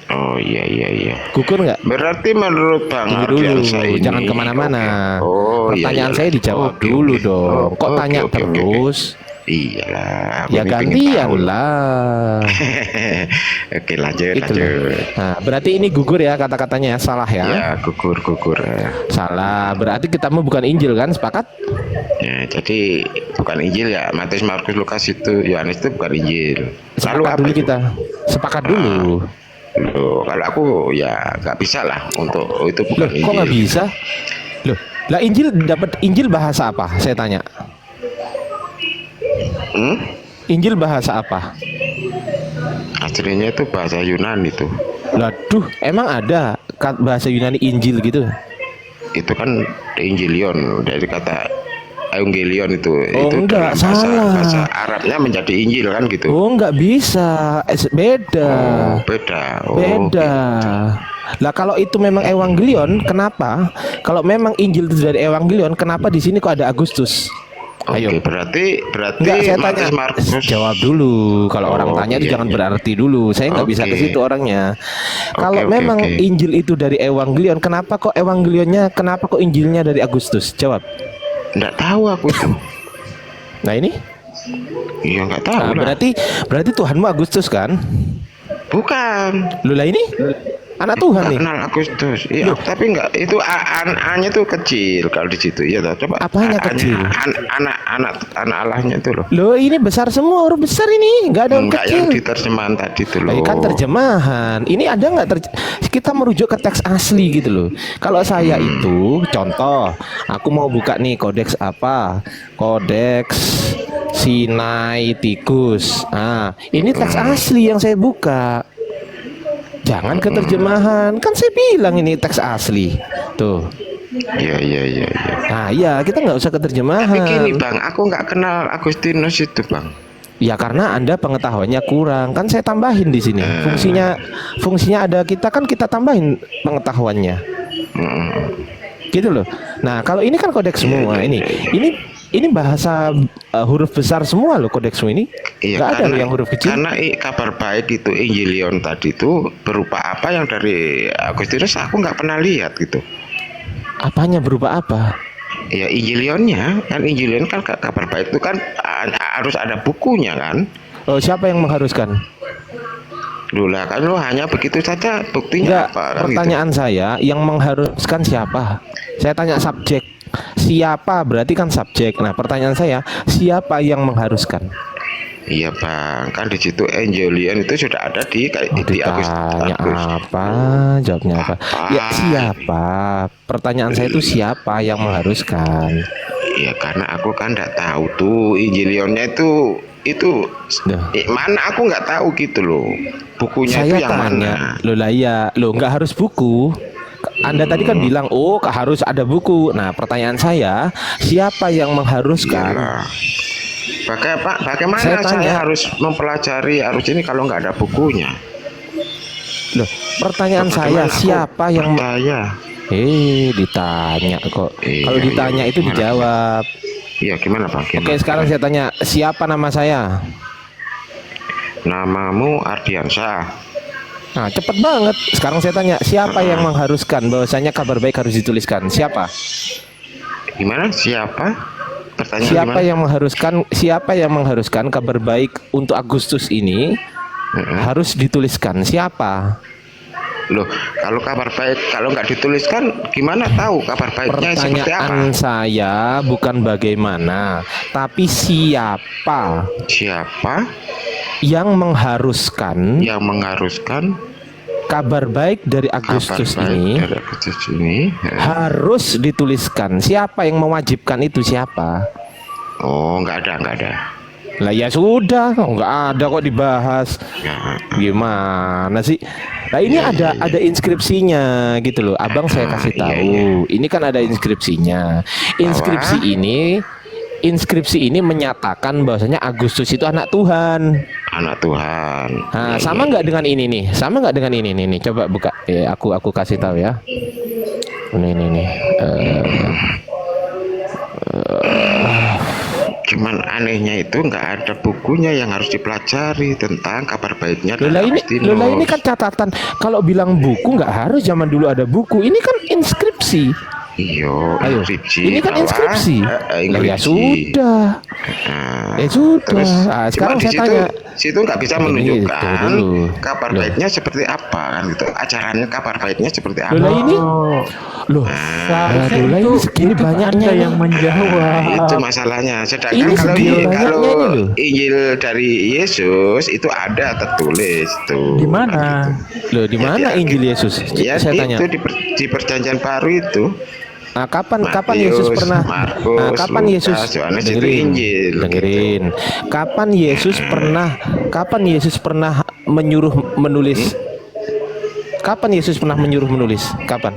S2: Oh iya.
S3: Gugur nggak?
S2: Berarti menurut Bang
S3: Tunggu dulu,
S2: Ardiansyah ini,
S3: jangan kemana-mana.
S2: oke. Oh,
S3: Pertanyaan
S2: iya.
S3: saya dijawab
S2: Oke,
S3: dulu
S2: oke.
S3: dong. Kok
S2: Oke,
S3: tanya
S2: oke, oke.
S3: terus?
S2: Iyalah, aku
S3: Ya
S2: ini pengen
S3: gantian
S2: tahu.
S3: lah.
S2: Oke, lanjut,
S3: Itu loh.
S2: lanjut.
S3: Nah, berarti ini gugur ya kata-katanya, salah ya?
S2: Ya, gugur, gugur.
S3: Salah. Berarti kita mau bukan Injil kan? Sepakat?
S2: Ya, jadi bukan Injil ya, Matius, Markus, Lukas itu, Yohanes itu bukan Injil. Lalu
S3: Sepakat
S2: apa
S3: dulu
S2: itu?
S3: kita. Sepakat dulu.
S2: Loh, kalau aku ya nggak bisa lah untuk itu bukan
S3: Loh, kok nggak
S2: Injil.
S3: bisa? Loh, lah Injil dapat Injil bahasa apa? Saya tanya.
S2: Hmm?
S3: Injil bahasa apa?
S2: Aslinya itu bahasa Yunani itu.
S3: Laduh, emang ada bahasa Yunani Injil gitu?
S2: Itu kan Injilion dari kata Evangelion itu.
S3: Oh,
S2: itu
S3: enggak,
S2: dalam bahasa,
S3: salah.
S2: bahasa Arabnya menjadi Injil kan gitu.
S3: Oh, nggak bisa. Beda.
S2: Oh, beda. Oh,
S3: Beda. Lah kalau itu memang Evangelion, kenapa? Kalau memang Injil itu dari Evangelion, kenapa di sini kok ada Agustus? Ayo.
S2: Oke, berarti
S3: Enggak, saya tanya.
S2: Matius, Markus.
S3: Jawab dulu. Kalau orang
S2: Oh,
S3: tanya itu
S2: iya,
S3: jangan
S2: iya.
S3: berarti dulu. Saya nggak bisa ke
S2: Oke.
S3: situ orangnya. Kalau
S2: oke,
S3: memang
S2: oke.
S3: Injil itu dari Evangelion, kenapa kok Evangelionnya, kenapa kok Injilnya dari Agustus? Jawab.
S2: Nggak tahu aku itu.
S3: Nah ini.
S2: Iya, nggak tahu
S3: Nah,
S2: lah.
S3: berarti Tuhanmu Agustus kan?
S2: Bukan.
S3: Lu lah ini anak Tuhan
S2: Nggak
S3: nih.
S2: kenal Agustus. Iya, tapi nggak, itu A-nya tuh kecil kalau di situ. Iya, toh, coba.
S3: Apanya
S2: A-nya,
S3: kecil?
S2: anak Allahnya itu loh.
S3: Loh ini besar semua, huruf besar ini, nggak ada huruf
S2: Enggak,
S3: kecil.
S2: yang di terjemahan tadi tuh loh.
S3: Ini kan terjemahan. Ini ada nggak kita merujuk ke teks asli gitu loh. Kalau saya itu contoh, aku mau buka nih kodeks apa? Kodeks Sinaiticus. Nah, ini teks asli yang saya buka. Jangan ke terjemahan. Kan saya bilang ini teks asli. Tuh.
S2: Iya, iya, iya, iya.
S3: Nah, iya, kita nggak usah ke
S2: Tapi
S3: terjemahan.
S2: gini bang, aku nggak kenal Agustinus itu bang.
S3: Ya karena Anda pengetahuannya kurang. Kan saya tambahin di sini. Fungsinya ada kita kan kita tambahin pengetahuannya. Gitu loh. Nah, kalau ini kan kodeks semua ini bahasa huruf besar semua loh kodeksmu ini.
S2: Iya,
S3: Nggak ada loh yang huruf kecil.
S2: Karena kabar baik itu Injilion tadi itu berupa apa yang dari Agustinus aku nggak pernah lihat gitu.
S3: Apanya berupa apa?
S2: Ya Injilionnya kan, Injilion kan kabar baik itu kan harus ada bukunya kan.
S3: Oh, siapa yang mengharuskan?
S2: Loh lah kan lo hanya begitu saja, buktinya
S3: Enggak,
S2: apa kan gitu.
S3: pertanyaan saya yang mengharuskan siapa? Saya tanya subjek. Siapa berarti kan subjek. Nah, pertanyaan saya, siapa yang mengharuskan?
S2: Iya bang, kan di situ Evangelion itu sudah ada di
S3: Ditanya apa? Jawabnya apa? Ya siapa? Pertanyaan saya itu siapa yang mengharuskan?
S2: Ya karena aku kan nggak tahu tuh Injilionnya itu
S3: Duh.
S2: mana, aku nggak tahu gitu loh. Bukunya itu
S3: Saya
S2: yang
S3: tanya,
S2: mana?
S3: loh lah iya, loh nggak harus buku. Anda tadi kan bilang, oh harus ada buku. Nah, pertanyaan saya, siapa yang mengharuskan?
S2: Iyalah. Bagaimana
S3: Saya
S2: saya,
S3: tanya.
S2: harus mempelajari harus ini kalau nggak ada bukunya?
S3: Loh, pertanyaan
S2: Bagaimana
S3: saya,
S2: aku
S3: siapa yang
S2: percaya?
S3: ditanya kok.
S2: Iya,
S3: Kalau ditanya
S2: iya,
S3: itu
S2: gimana,
S3: dijawab.
S2: Iya gimana Pak?
S3: Oke, sekarang saya tanya, siapa nama saya?
S2: Namamu Ardiansyah.
S3: Nah, cepet banget. Sekarang saya tanya, siapa yang mengharuskan bahwasanya kabar baik harus dituliskan? Siapa?
S2: Gimana? Siapa? Pertanyaan
S3: Siapa
S2: gimana?
S3: yang mengharuskan? Siapa yang mengharuskan kabar baik untuk Agustus ini harus dituliskan? Siapa?
S2: Loh, kalau kabar baik kalau nggak dituliskan gimana tahu kabar baiknya seperti apa?
S3: Pertanyaan saya bukan bagaimana, tapi siapa
S2: Siapa
S3: yang mengharuskan
S2: yang mengharuskan
S3: kabar baik dari Agustus
S2: kabar baik
S3: ini
S2: dari Agustus ini?
S3: harus dituliskan? Siapa yang mewajibkan itu? Siapa?
S2: Oh, nggak ada.
S3: Lah ya sudah, nggak ada kok dibahas.
S2: Ya,
S3: Gimana sih? Nah ini ada inskripsinya gitu loh. Abang saya kasih
S2: iya,
S3: tahu. Ini kan ada inskripsinya. Inskripsi ini menyatakan bahwasanya Agustus itu anak Tuhan.
S2: anak Tuhan.
S3: Nah,
S2: Ya,
S3: sama
S2: ya.
S3: nggak dengan ini nih? Sama nggak dengan ini nih? Coba buka. Ya, aku kasih tahu ya. Ini nih.
S2: Cuman anehnya itu nggak ada bukunya yang harus dipelajari tentang kabar baiknya dari Agustinus.
S3: Lola ini kan catatan. Kalau bilang buku nggak harus zaman dulu ada buku. Ini kan inskripsi.
S2: Iyo,
S3: Ayo,
S2: inskripsi.
S3: ini kan
S2: bahwa,
S3: inskripsi. Lah ya
S2: inskripsi.
S3: sudah.
S2: Nah,
S3: Ya sudah.
S2: terus
S3: Ah, sekarang
S2: cuma di
S3: saya
S2: situ,
S3: tanya.
S2: situ nggak bisa
S3: Begini,
S2: menunjukkan
S3: tunggu dulu.
S2: kabar
S3: Loh.
S2: baiknya seperti apa kan gitu. Acaranya kabar baiknya seperti apa.
S3: Loh lah ini. Loh.
S7: Seharusnya
S3: Aduh, lah
S7: itu,
S3: ini segini
S7: itu
S3: banyaknya
S7: Anda
S3: ini.
S7: yang menjawab.
S2: Itu masalahnya. Sedangkan
S3: Ini
S2: kalau
S3: segini banyaknya
S2: kalau
S3: ini loh.
S2: Injil dari Yesus itu ada tertulis tuh.
S7: Di mana?
S3: Loh, di mana
S2: Ya,
S3: Injil Yesus?
S2: Ya
S3: Saya tanya.
S2: itu di perjanjian baru itu.
S3: Nah, kapan
S2: Matius,
S3: Yesus pernah
S2: Markus,
S3: kapan
S2: Lukas,
S3: Yesus
S2: Yohanes itu Injil,
S3: dengerin. Kapan Yesus pernah menyuruh menulis? Kapan Yesus pernah menyuruh menulis? Kapan?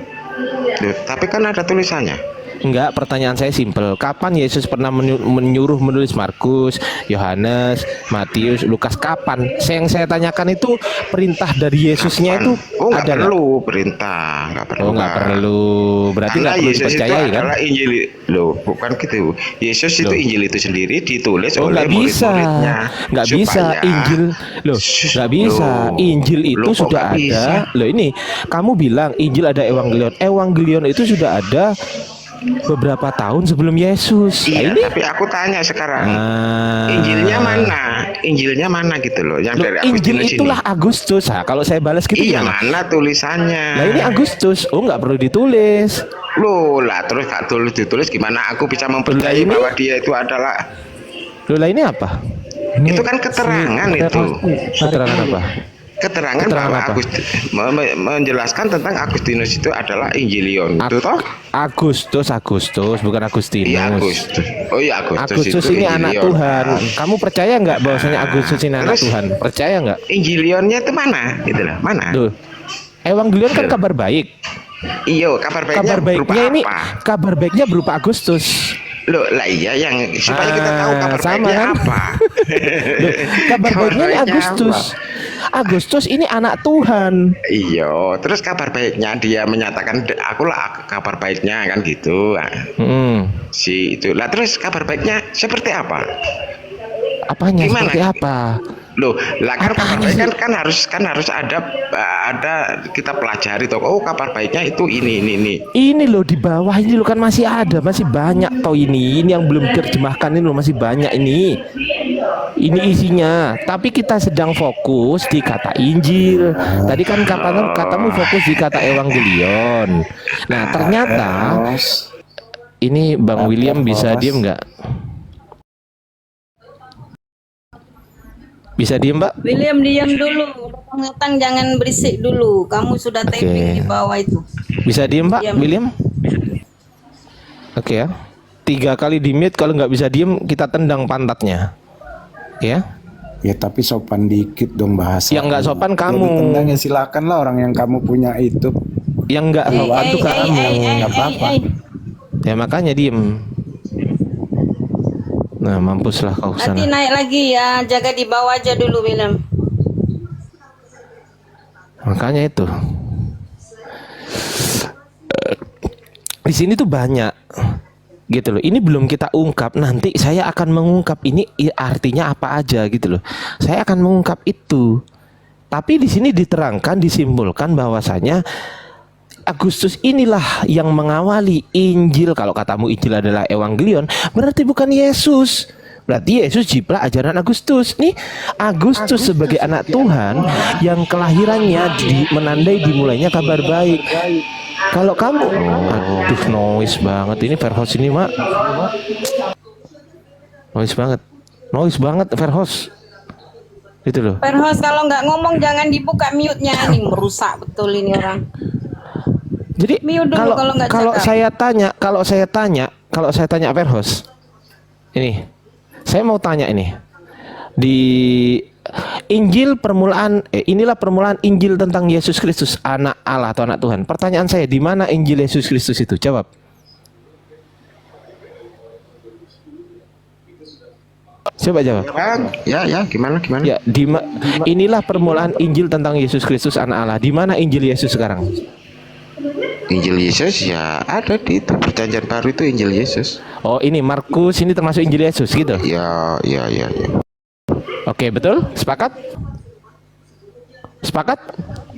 S2: Loh, tapi kan ada tulisannya.
S3: Enggak, pertanyaan saya simpel. Kapan Yesus pernah menyuruh menulis Markus, Yohanes, Matius, Lukas? Kapan? Yang saya tanyakan itu perintah dari Yesusnya itu
S2: Oh, nggak
S3: ada nggak?
S2: perlu perintah, nggak perlu.
S3: Oh, nggak
S2: Kak.
S3: perlu. Berarti
S2: Karena
S3: nggak perlu
S2: Yesus itu
S3: dipercayai kan?
S2: adalah Injil. Loh, bukan gitu. Yesus itu
S3: Loh.
S2: Injil itu sendiri ditulis
S3: Oh,
S2: oleh
S3: nggak bisa,
S2: murid-muridnya.
S3: nggak bisa
S2: Supaya-
S3: Injil, loh, nggak bisa.
S2: Loh.
S3: Injil itu
S2: Loh, kok
S3: sudah
S2: nggak bisa?
S3: ada. Loh ini, kamu bilang Injil ada Evangelion. Evangelion itu sudah ada beberapa tahun sebelum Yesus. Nah,
S2: Iya,
S3: ini,
S2: tapi aku tanya sekarang.
S3: Ah.
S2: Injilnya mana? Injilnya mana gitu loh, yang
S3: Loh,
S2: dari
S3: Injil
S2: Agustinus
S3: itulah
S2: ini.
S3: Agustus. Nah, kalau saya balas gitu
S2: Iya,
S3: gimana?
S2: mana tulisannya?
S3: Nah ini Agustus. Oh, nggak perlu ditulis.
S2: Loh lah, terus gak ditulis gimana aku bisa mempercayai
S3: ini-
S2: bahwa dia itu adalah
S3: Loh lah ini apa?
S2: itu kan keterangan itu.
S3: Keterangan apa?
S2: Keterangan
S3: Keterangan
S2: bahwa
S3: apa?
S2: menjelaskan tentang Agustinus itu adalah Injilion. Itu toh?
S3: Agustus, bukan Agustinus.
S2: Iya, Agustus. Oh iya, Agustus,
S3: Agustus
S2: itu
S3: ini anak
S2: Injilion.
S3: Tuhan. Kamu percaya nggak bahwasanya Agustus ini anak
S2: Terus?
S3: Tuhan? Percaya nggak?
S2: Injilionnya itu mana? Gitu loh, mana?
S3: Tuh. Evangelion kan kabar baik.
S2: Iya, kabar baiknya
S3: Kabar
S2: berupa
S3: baiknya ini
S2: apa?
S3: kabar baiknya berupa Agustus.
S2: Loh, lah iya yang supaya kita tahu kabar
S3: sama
S2: baiknya
S3: kan?
S2: apa.
S3: Loh, kabar baiknya ini
S2: baiknya
S3: Agustus.
S2: apa?
S3: Agustus ini anak Tuhan.
S2: Iya, terus kabar baiknya dia menyatakan akulah kabar baiknya kan gitu. Nah, si itu. Lah terus kabar baiknya seperti apa?
S3: Apanya?
S2: Gimana?
S3: Seperti apa?
S2: Loh, lah kan kabar
S3: Apanya
S2: baik
S3: sih?
S2: kan harus ada kita pelajari toh. Oh, kabar baiknya itu ini.
S3: Ini loh di bawah ini loh kan masih ada, masih banyak toh ini. Ini yang belum diterjemahkan ini loh masih banyak ini. Ini isinya. Tapi kita sedang fokus di kata Injil. Tadi kan katamu fokus di kata Evangelion. Nah, ternyata ini Bang William bisa diem nggak? Bisa diem, Mbak?
S4: William diam dulu. Datang jangan berisik dulu. Kamu sudah
S3: Oke.
S4: typing di bawah itu.
S3: Bisa diem, Mbak?
S4: Diam.
S3: William? Oke ya. 3 kali di mute, kalau nggak bisa diem kita tendang pantatnya. Oke ya.
S10: Ya tapi sopan dikit dong bahasa.
S3: Yang nggak sopan
S10: Ya,
S3: kamu.
S10: ditendang ya silakan lah orang yang kamu punya itu.
S3: Yang nggak sopan tuh kamu.
S10: Nggak apa-apa.
S3: Ya makanya diem. Nah mampuslah kau
S4: Nanti
S3: sana.
S4: naik lagi ya. Jaga di bawah aja dulu William.
S3: Makanya itu. Di sini tuh banyak gitu loh. Ini belum kita ungkap. Nanti saya akan mengungkap ini artinya apa aja gitu loh. Saya akan mengungkap itu. Tapi di sini diterangkan, disimpulkan bahwasanya Agustus inilah yang mengawali Injil. Kalau katamu Injil adalah Evangelion, berarti bukan Yesus. Berarti Yesus jiplak ajaran Agustus. Nih Agustus sebagai anak Tuhan yang kelahirannya menandai dimulainya kabar baik. Kalau kamu, aduh noise banget ini Verhoes ini mak, noise banget Verhoes. Itu loh.
S4: Perhos kalau nggak ngomong jangan dibuka mute-nya. Ini merusak betul ini orang.
S3: Jadi
S4: Mute dulu kalau nggak
S3: kalau
S4: cakap.
S3: kalau saya tanya Verhoes, ini saya mau tanya ini di Injil permulaan, inilah permulaan Injil tentang Yesus Kristus, anak Allah atau anak Tuhan. Pertanyaan saya, di mana Injil Yesus Kristus itu? Jawab. Coba jawab.
S2: Ya, gimana?
S3: Ya, inilah permulaan Injil tentang Yesus Kristus, anak Allah. Di mana Injil Yesus sekarang?
S2: Injil Yesus ya ada di itu perjanjian baru itu Injil Yesus.
S3: Oh, ini Markus ini termasuk Injil Yesus gitu.
S2: Ya.
S3: Oke, betul? Sepakat? Sepakat?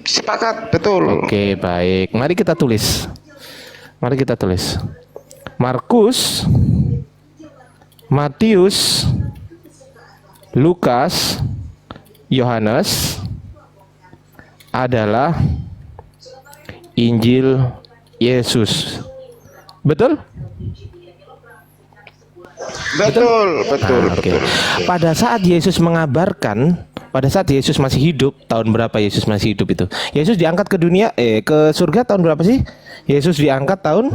S2: Sepakat, betul.
S3: Oke, baik. Mari kita tulis. Mari kita tulis. Markus, Matius, Lukas, Yohanes adalah Injil Yesus. Betul?
S2: Betul.
S3: Oke. Pada saat Yesus mengabarkan, pada saat Yesus masih hidup, tahun berapa Yesus masih hidup itu? Yesus diangkat ke dunia, ke surga tahun berapa sih? Yesus diangkat tahun?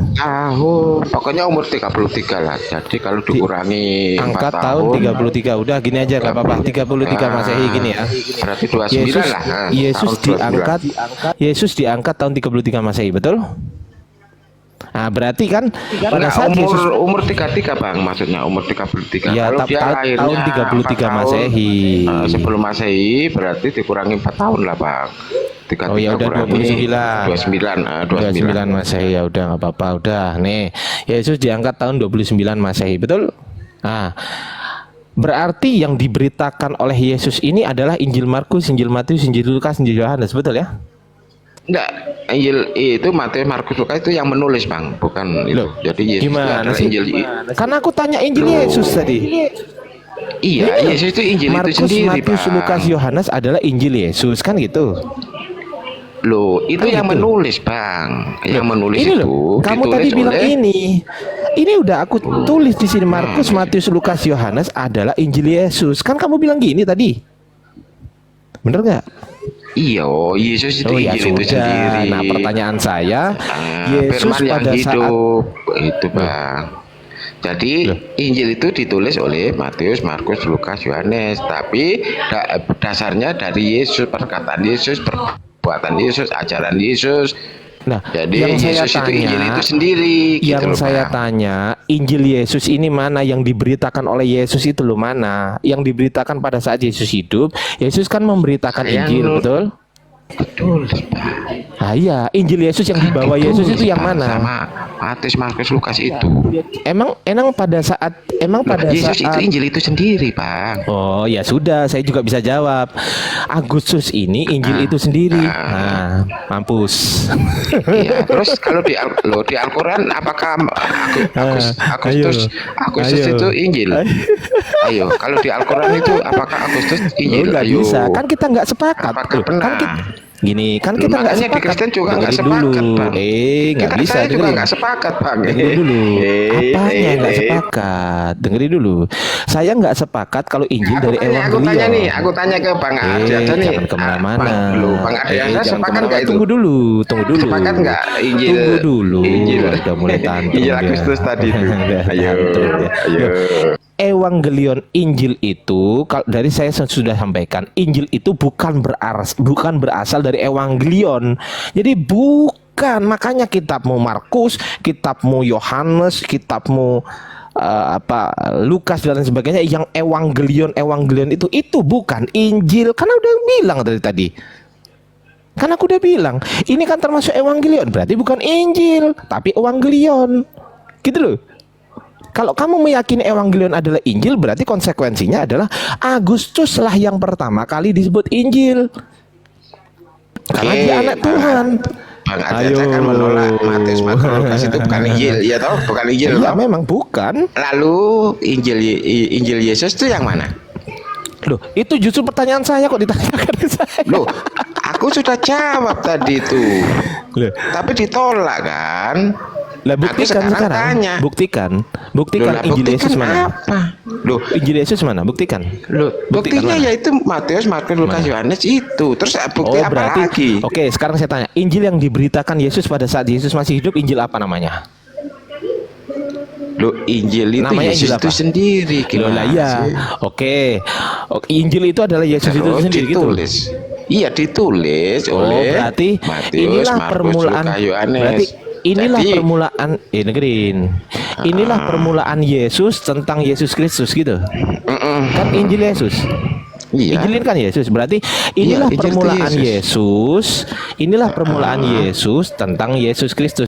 S2: Pokoknya umur 33 lah. Jadi kalau dikurangi 4
S3: Angkat tahun 33. Udah gini aja nggak apa-apa. 33 Masehi gini ya.
S2: Berarti 29 lah.
S3: Yesus diangkat tahun 33 Masehi, betul? Nah, berarti kan pada saat Yesus
S2: umur 33 Bang, maksudnya umur 33.
S3: ya,
S2: Kalau dia lahirnya
S3: tahun 33 Masehi.
S2: Sebelum Masehi berarti dikurangi 4 tahun lah Bang. 33
S3: Oh ya udah 29
S2: 29
S3: Masehi, ya udah nggak apa-apa, udah nih Yesus diangkat tahun 29 Masehi, betul? Nah, berarti yang diberitakan oleh Yesus ini adalah Injil Markus, Injil Matius, Injil Lukas, Injil Yohanes, betul ya?
S2: Enggak, Injil itu Matius, Markus, Lukas itu yang menulis Bang, bukan itu. Jadi Yesus
S3: Gimana
S2: adalah
S3: sih?
S2: Injil.
S3: Karena aku tanya Injil Yesus tadi.
S2: Iya, Yesus itu Injil
S3: Markus,
S2: itu sendiri
S3: Matius,
S2: Bang.
S3: Lukas, Yohanes adalah Injil Yesus, kan gitu?
S2: Loh, itu yang
S3: gitu.
S2: menulis Bang. Yang menulis
S3: Ini
S2: itu
S3: loh, kamu
S2: ditulis
S3: tadi bilang
S2: oleh
S3: ini udah aku tulis di sini Markus, Matius, Lukas, Yohanes adalah Injil Yesus. Kan kamu bilang gini tadi. Bener nggak?
S2: Iya, Yesus itu
S3: Oh ya
S2: Injil itu
S3: sudah.
S2: sendiri.
S3: Nah, pertanyaan saya, Yesus
S2: firman yang
S3: pada saat
S2: hidup itu Bang. Jadi Injil itu ditulis oleh Matius, Markus, Lukas, Yohanes, tapi dasarnya dari Yesus, perkataan Yesus, perbuatan Yesus, ajaran Yesus.
S3: Nah,
S2: Jadi
S3: yang saya
S2: Yesus itu
S3: tanya,
S2: Injil itu sendiri.
S3: yang
S2: gitu loh,
S3: saya
S2: Bang.
S3: tanya, Injil Yesus ini mana yang diberitakan oleh Yesus itu loh mana? Yang diberitakan pada saat Yesus hidup, Yesus kan memberitakan Injil, betul?
S2: Betul, Bang.
S3: Ah iya, Injil Yesus yang dibawa Yesus itu yang
S2: Bang,
S3: mana?
S2: sama Matius, Markus, Lukas itu.
S3: Emang pada saat
S2: Yesus itu Injil itu sendiri, Bang.
S3: Oh ya sudah, saya juga bisa jawab. Agustus ini Injil itu sendiri. Nah, mampus.
S2: Iya, terus kalau di Al-Qur'an apakah Agustus
S3: Ayo.
S2: itu Injil? Ayo, kalau di Al-Qur'an itu apakah Agustus Injil?
S3: Nggak
S2: Ayo.
S3: bisa, kan kita nggak sepakat.
S2: Apakah
S3: Loh,
S2: benar?
S3: Gini, kan kita nggak
S2: Makanya di
S3: sepakat.
S2: Kristen juga nggak
S3: Dengerin
S2: sepakat,
S3: dulu.
S2: Bang.
S3: Nggak bisa.
S2: Saya juga
S3: Dengerin.
S2: nggak sepakat, Bang.
S3: Dengerin dulu. Apanya nggak sepakat? Dengerin dulu. Saya nggak sepakat kalau Injil dari
S2: Aku tanya
S3: Evangelion.
S2: nih, aku tanya ke Bang Adi aja nih.
S3: Jangan kemana-mana.
S2: Bang Adi aja
S3: Jangan
S2: sepakat
S3: kemana-mana.
S2: nggak itu?
S3: Tunggu dulu.
S2: Sepakat nggak Injil?
S3: Tunggu dulu.
S2: Injil.
S3: Udah mulai tantrum
S2: Injil
S3: dia.
S2: Agustus tadi itu.
S3: Udah
S2: Ayo,
S3: tantrum dia.
S2: ayo.
S3: Evangelion Injil itu, kalau dari saya sudah sampaikan, Injil itu bukan berasal dari Evangelion. Jadi bukan, makanya kitabmu Markus, kitabmu Yohanes, kitabmu Lukas dan lain sebagainya yang Evangelion itu bukan Injil. Karena udah bilang dari tadi. Kan aku udah bilang, ini kan termasuk Evangelion, berarti bukan Injil, tapi Evangelion. Gitu loh. Kalau kamu meyakini Evangelion adalah Injil, berarti konsekuensinya adalah Agustus lah yang pertama kali disebut Injil. Karena dia anak Tuhan.
S2: Bang Adi aja kan menolak Matius, Markus, Lukas itu bukan Injil, ya toh, bukan Injil.
S3: Iya,
S2: toh?
S3: memang bukan.
S2: Lalu Injil Yesus itu yang mana?
S3: Loh, itu justru pertanyaan saya kok ditanyakan ke saya.
S2: Loh, aku sudah jawab tadi itu.
S3: Loh.
S2: Tapi ditolak kan?
S3: Lah buktikan
S2: sekarang
S3: sekarang.
S2: tanya.
S3: Buktikan
S2: Loh, lah,
S3: Injil
S2: buktikan
S3: Yesus mana?
S2: apa? Loh,
S3: Injil Yesus mana? Buktikan.
S2: Loh,
S3: Buktikan
S2: buktinya
S3: mana?
S2: yaitu Matius, Markus, Lukas, Yohanes itu. Terus bukti apa
S3: berarti
S2: lagi?
S3: Oke, sekarang saya tanya, Injil yang diberitakan Yesus pada saat Yesus masih hidup, Injil apa namanya?
S2: Loh, Injil itu
S3: Namanya
S2: Yesus
S3: Injil
S2: itu
S3: apa?
S2: sendiri.
S3: Loh lah iya. Oke, Injil itu adalah Yesus itu
S2: Terus
S3: sendiri gitu.
S2: ditulis. Iya, ditulis oleh
S3: Berarti
S2: Matius,
S3: inilah
S2: Markus,
S3: permulaan.
S2: Lukas, Yohanes.
S3: Berarti inilah
S2: Jadi,
S3: permulaan. Dengerin. Inilah permulaan Yesus tentang Yesus Kristus gitu. Kan Injil Yesus.
S2: Iya.
S3: Injil kan Yesus. Berarti inilah
S2: Injil itu
S3: permulaan
S2: Yesus.
S3: Yesus. Inilah permulaan Yesus tentang Yesus Kristus.